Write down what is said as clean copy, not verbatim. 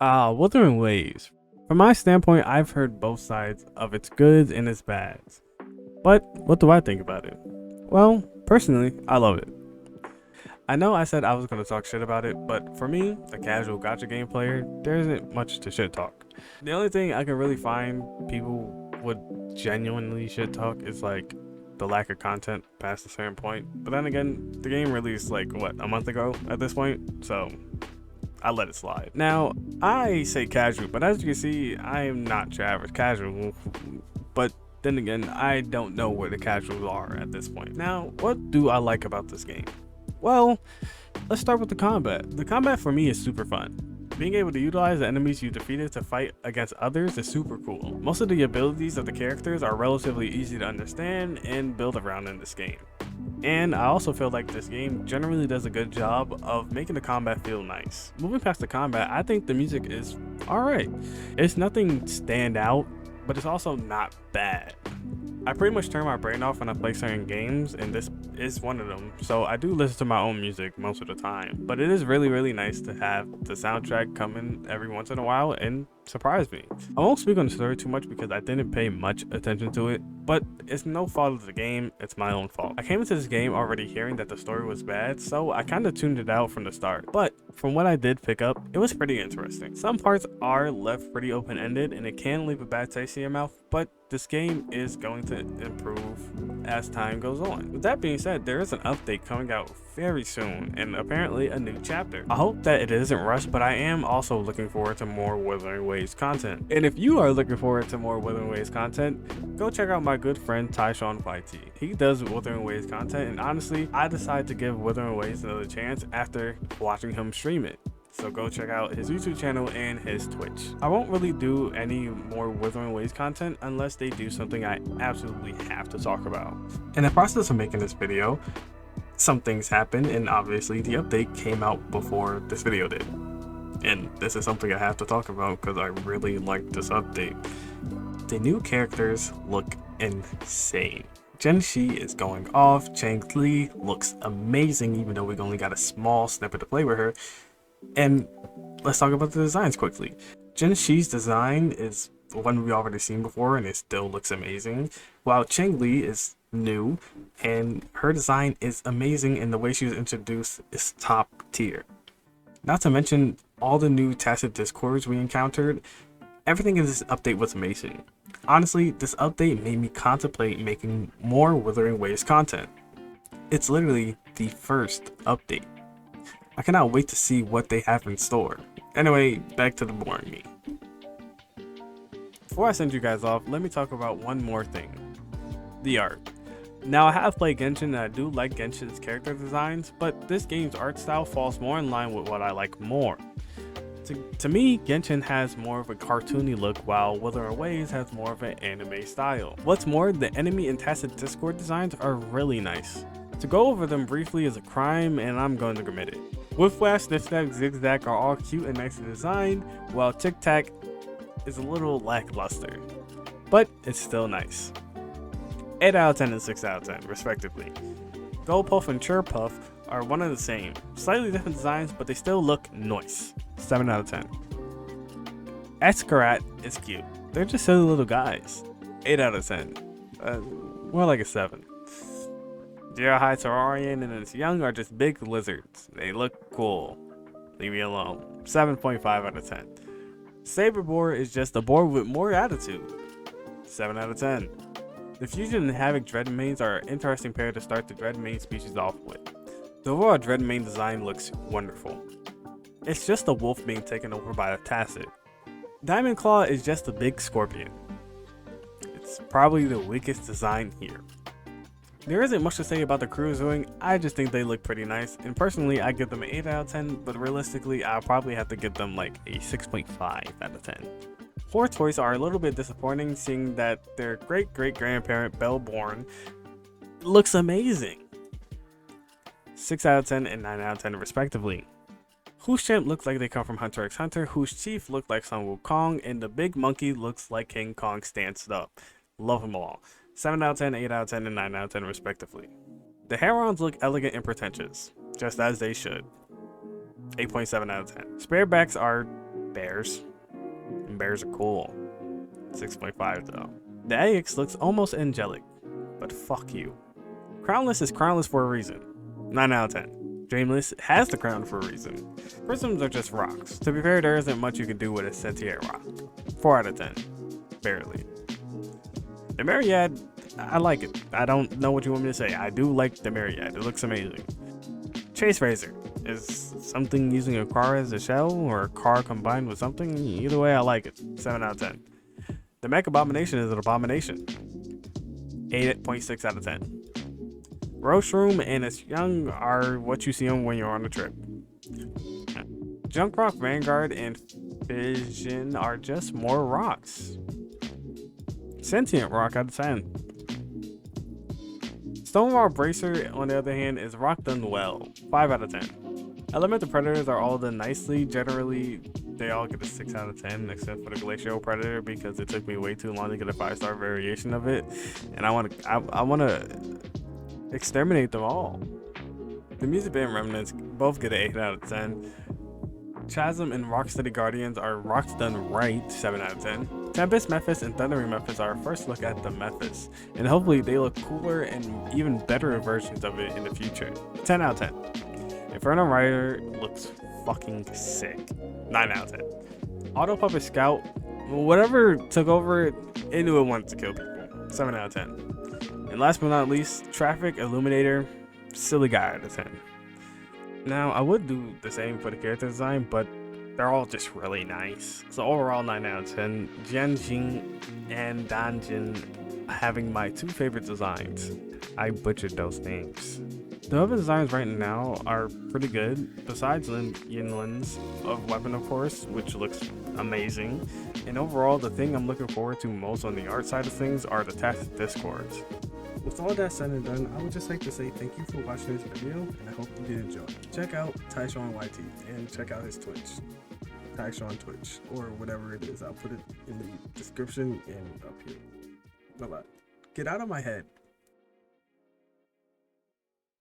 Wuthering Waves. From my standpoint, I've heard both sides of its goods and its bads. But what do I think about it? Well, personally, I love it. I know I said I was going to talk shit about it, but for me, a casual gacha game player, there isn't much to shit talk. The only thing I can really find people would genuinely shit talk is like the lack of content past a certain point. But then again, the game released like what, a month ago at this point, so I let it slide. Now, I say casual, but as you can see, I am not your average casual. But then again, I don't know where the casuals are at this point. Now, what do I like about this game? Well, let's start with the combat. The combat for me is super fun. Being able to utilize the enemies you defeated to fight against others is super cool. Most of the abilities of the characters are relatively easy to understand and build around in this game. And I also feel like this game generally does a good job of making the combat feel nice. Moving past the combat, I think the music is alright. It's nothing stand out, but it's also not bad. I pretty much turn my brain off when I play certain games, and this is one of them. So I do listen to my own music most of the time, but it is really nice to have the soundtrack come in every once in a while and surprise me. I won't speak on the story too much because I didn't pay much attention to it, but it's no fault of the game, it's my own fault. I came into this game already hearing that the story was bad, so I kind of tuned it out from the start. But from what I did pick up, it was pretty interesting. Some parts are left pretty open-ended and it can leave a bad taste in your mouth, but this game is going to improve as time goes on. With that being said, there is an update coming out very soon and apparently a new chapter. I hope that it isn't rushed, but I am also looking forward to more Wuthering Waves content. And if you are looking forward to more Wuthering Waves content, go check out my good friend Tyshawn YT. He does Wuthering Waves content, and honestly, I decided to give Wuthering Waves another chance after watching him stream it. So go check out his YouTube channel and his Twitch. I won't really do any more Wuthering Waves content unless they do something I absolutely have to talk about. In the process of making this video, some things happened, and obviously the update came out before this video did. And this is something I have to talk about because I really like this update. The new characters look insane. Jen Shi is going off, Chang Li looks amazing even though we only got a small snippet to play with her. And let's talk about the designs quickly. Jen Shi's design is one we've already seen before and it still looks amazing, while Chang Li is new and her design is amazing and the way she was introduced is top tier. Not to mention all the new tacit discords we encountered. Everything in this update was amazing. Honestly, this update made me contemplate making more Wuthering Waves content. It's literally the first update. I cannot wait to see what they have in store. Anyway, back to the boring me. Before I send you guys off, let me talk about one more thing. The art. Now, I have played Genshin and I do like Genshin's character designs, but this game's art style falls more in line with what I like more. To me, Genshin has more of a cartoony look while Wuthering Waves has more of an anime style. What's more, the enemy and tacit discord designs are really nice. To go over them briefly is a crime and I'm going to commit it. Whiff Flash, Sniff Snack, Zigzag are all cute and nicely designed, while Tic Tac is a little lackluster, but it's still nice. 8 out of 10 and 6 out of 10 respectively. Gold Puff and Chur Puff are one of the same, slightly different designs, but they still look nice. 7 out of 10. Escarat is cute. They're just silly little guys. 8 out of 10. More like a 7. Deer High Terrarian and its young are just big lizards. They look cool. Leave me alone. 7.5 out of 10. Saber Boar is just a boar with more attitude. 7 out of 10. The Fusion and Havoc Dreadmanes are an interesting pair to start the Dreadmane species off with. The overall Dreadmane design looks wonderful. It's just a wolf being taken over by a Tacit. Diamond Claw is just a big scorpion. It's probably the weakest design here. There isn't much to say about the cruising, I just think they look pretty nice, and personally I give them an 8 out of 10, but realistically I'll probably have to give them like a 6.5 out of 10. Four toys are a little bit disappointing, seeing that their great-great-grandparent Bellborn looks amazing. 6 out of 10 and 9 out of 10 respectively. Whose Champ looks like they come from Hunter x Hunter, Whose Chief looks like Sun Wukong, and the big monkey looks like King Kong stanced up. Love them all. 7 out of 10, 8 out of 10, and 9 out of 10 respectively. The Herons look elegant and pretentious, just as they should. 8.7 out of 10. Sparebacks are Bears. And bears are cool. 6.5 though. The AX looks almost angelic, but fuck you. Crownless is crownless for a reason. 9 out of 10. Dreamless has the crown for a reason. Prisms are just rocks. To be fair, there isn't much you can do with a Sentier rock. 4 out of 10. Barely. The Myriad, I like it. I don't know what you want me to say. I do like the Myriad. It looks amazing. Chase Razor is something using a car as a shell or a car combined with something. Either way, I like it. 7 out of 10. The Mech Abomination is an abomination. 8.6 out of 10. Roshroom and its young are what you see them when you're on a trip. Junkrock, Vanguard, and Fission are just more rocks. Sentient Rock out of 10. Stonewall Bracer, on the other hand, is rock done well. 5 out of 10. Elemental Predators are all done nicely. Generally, they all get a 6 out of 10, except for the Glacial Predator, because it took me way too long to get a 5-star variation of it, and I want to exterminate them all. The Music Band Remnants both get an 8 out of 10. Chasm and Rocksteady Guardians are rocks done right, 7 out of 10. Tempest Mephis and Thundering Mephis are our first look at the Mephis, and hopefully they look cooler and even better versions of it in the future. 10 out of 10. Inferno Rider looks fucking sick. 9 out of 10. Auto Puppet Scout, whatever took over it, it knew it wanted to kill people. 7 out of 10. And last but not least, Traffic Illuminator, silly guy out of 10. Now, I would do the same for the character design, but they're all just really nice. So overall, 9 out of 10. Jianjing and Danjin having my two favorite designs. I butchered those names. The other designs right now are pretty good, besides Yinlin's of Weapon, of course, which looks amazing. And overall, the thing I'm looking forward to most on the art side of things are the Tactic Discords. With all that said and done, I would just like to say thank you for watching this video, and I hope you did enjoy. Check out Tyshawn YT, and check out his Twitch. Tyshawn Twitch, or whatever it is. I'll put it in the description and up here. Bye-bye. Get out of my head.